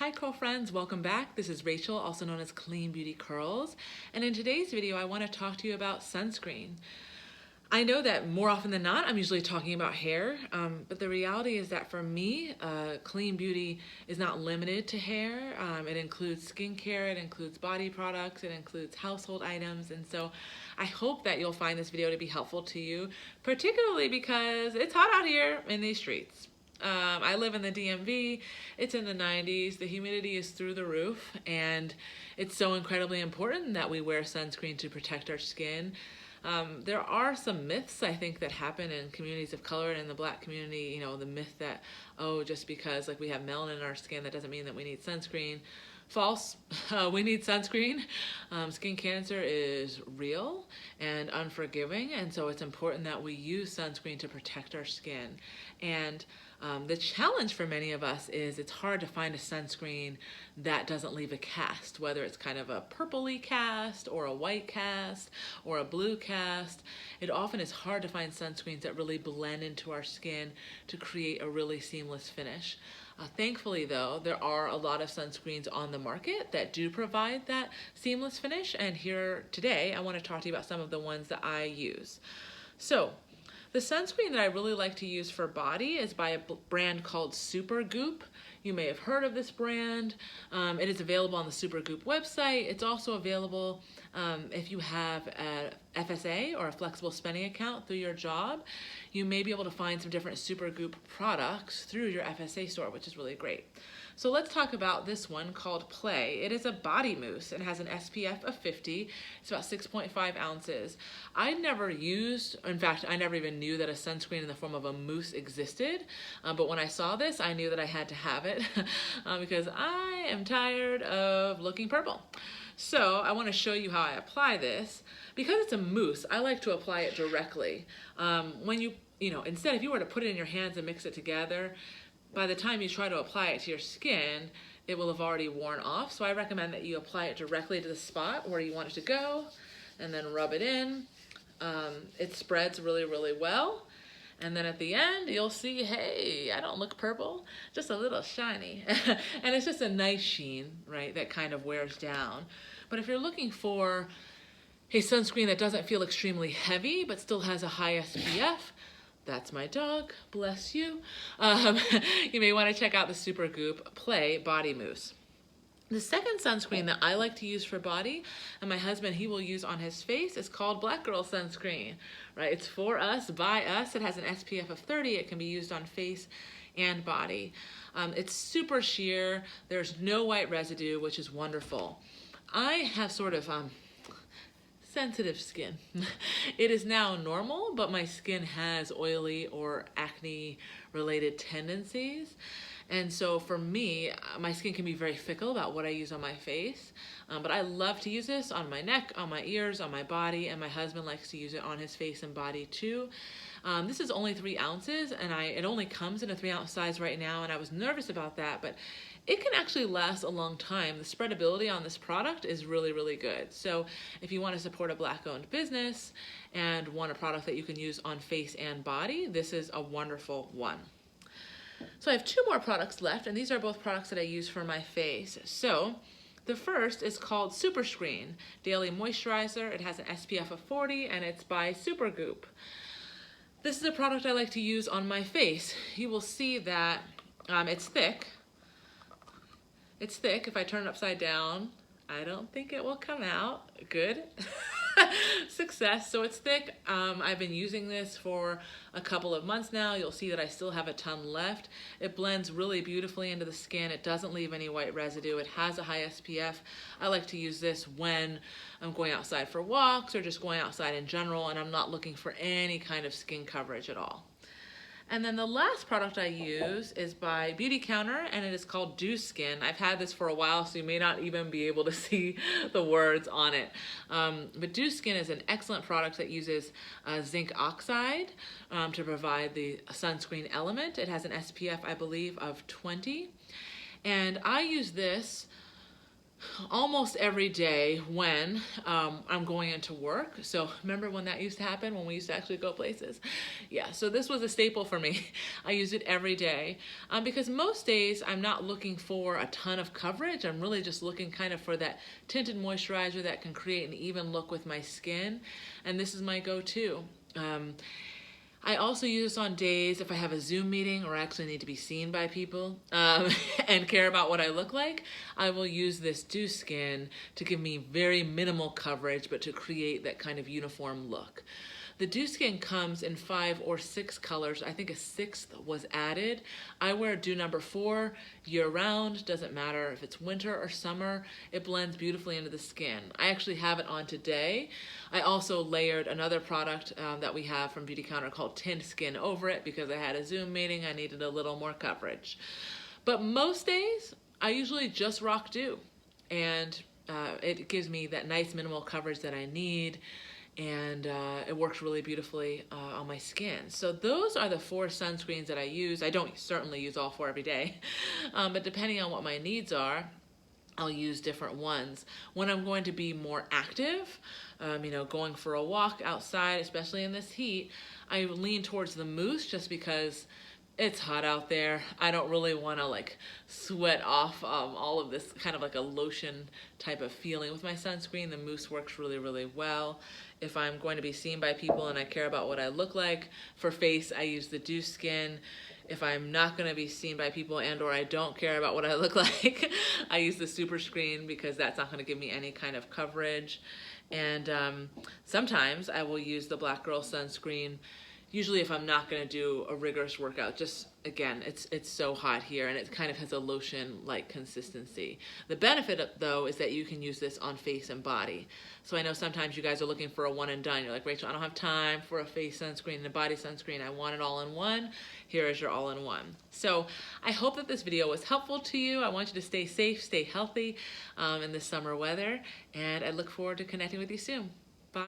Hi curl friends, welcome back. This is Rachel, also known as Clean Beauty Curls, and in today's video I want to talk to you about sunscreen. I know that more often than not I'm usually talking about hair, but the reality is that for me, clean beauty is not limited to hair. It includes skincare, it includes body products, it includes household items, and so I hope that you'll find this video to be helpful to you, particularly because it's hot out here in these streets. I live in the DMV, it's in the 90s, the humidity is through the roof, and it's so incredibly important that we wear sunscreen to protect our skin. There are some myths, I think, that happen in communities of color and in the Black community. You know, the myth that, oh, just because like we have melanin in our skin, that doesn't mean that we need sunscreen. False. We need sunscreen. Skin cancer is real and unforgiving, and so it's important that we use sunscreen to protect our skin. And the challenge for many of us is it's hard to find a sunscreen that doesn't leave a cast, whether it's kind of a purpley cast or a white cast or a blue cast. It often is hard to find sunscreens that really blend into our skin to create a really seamless finish. Thankfully though, there are a lot of sunscreens on the market that do provide that seamless finish, and here today I want to talk to you about some of the ones that I use. So, the sunscreen that I really like to use for body is by a brand called Supergoop. You may have heard of this brand. It is available on the Supergoop website. It's also available if you have a FSA or a flexible spending account through your job. You may be able to find some different Supergoop products through your FSA store, which is really great. So let's talk about this one called Play. It is a body mousse and has an SPF of 50. It's about 6.5 ounces. I never used, in fact, I never even knew that a sunscreen in the form of a mousse existed. But when I saw this, I knew that I had to have it because I am tired of looking purple. So I want to show you how I apply this. Because it's a mousse, I like to apply it directly. Instead, if you were to put it in your hands and mix it together, by the time you try to apply it to your skin, it will have already worn off. So I recommend that you apply it directly to the spot where you want it to go and then rub it in. It spreads really, really well. And then at the end, you'll see, hey, I don't look purple, just a little shiny. And it's just a nice sheen, right, that kind of wears down. But if you're looking for a sunscreen that doesn't feel extremely heavy but still has a high SPF, that's my dog, bless you. You may want to check out the Supergoop Play Body Mousse. The second sunscreen that I like to use for body, and my husband, he will use on his face, is called Black Girl Sunscreen, right? It's for us, by us. It has an SPF of 30. It can be used on face and body. It's super sheer. There's no white residue, which is wonderful. I have sort of sensitive skin. It is now normal, but my skin has oily or acne related tendencies. And so for me, my skin can be very fickle about what I use on my face. But I love to use this on my neck, on my ears, on my body, and my husband likes to use it on his face and body too. This is only 3 ounces, and it only comes in a 3-ounce size right now, and I was nervous about that, but it can actually last a long time. The spreadability on this product is really, really good. So if you want to support a Black-owned business and want a product that you can use on face and body, this is a wonderful one. So I have 2 more products left, and these are both products that I use for my face. So the first is called Superscreen Daily Moisturizer. It has an SPF of 40, and it's by Supergoop. This is a product I like to use on my face. You will see that it's thick. It's thick. If I turn it upside down, I don't think it will come out. Good. Success. So it's thick. I've been using this for a couple of months now. You'll see that I still have a ton left. It blends really beautifully into the skin. It doesn't leave any white residue. It has a high SPF. I like to use this when I'm going outside for walks or just going outside in general, and I'm not looking for any kind of skin coverage at all. And then the last product I use is by Beautycounter, and it is called Dew Skin. I've had this for a while, so you may not even be able to see the words on it. But Dew Skin is an excellent product that uses zinc oxide to provide the sunscreen element. It has an SPF, I believe, of 20. And I use this almost every day when I'm going into work. So remember when that used to happen, when we used to actually go places? Yeah, so this was a staple for me. I use it every day because most days I'm not looking for a ton of coverage. I'm really just looking kind of for that tinted moisturizer that can create an even look with my skin. And this is my go-to. I also use this on days if I have a Zoom meeting or actually need to be seen by people and care about what I look like. I will use this Dew Skin to give me very minimal coverage, but to create that kind of uniform look. The Dew Skin comes in 5 or 6 colors. I think a 6th was added. I wear Dew number 4 year round. Doesn't matter if it's winter or summer. It blends beautifully into the skin. I actually have it on today. I also layered another product that we have from Beautycounter called Tint Skin over it because I had a Zoom meeting. I needed a little more coverage. But most days, I usually just rock Dew. And it gives me that nice minimal coverage that I need. And it works really beautifully on my skin. So those are the 4 sunscreens that I use. I don't certainly use all 4 every day, but depending on what my needs are, I'll use different ones. When I'm going to be more active, going for a walk outside, especially in this heat, I lean towards the Mousse just because it's hot out there. I don't really want to like sweat off all of this kind of like a lotion type of feeling with my sunscreen. The Mousse works really, really well. If I'm going to be seen by people and I care about what I look like, for face I use the Dew Skin. If I'm not going to be seen by people and or I don't care about what I look like, I use the Superscreen because that's not going to give me any kind of coverage. And sometimes I will use the Black Girl Sunscreen. Usually if I'm not going to do a rigorous workout, just again, it's so hot here and it kind of has a lotion-like consistency. The benefit though is that you can use this on face and body. So I know sometimes you guys are looking for a one and done. You're like, Rachel, I don't have time for a face sunscreen and a body sunscreen. I want it all in one. Here is your all in one. So I hope that this video was helpful to you. I want you to stay safe, stay healthy in this summer weather, and I look forward to connecting with you soon.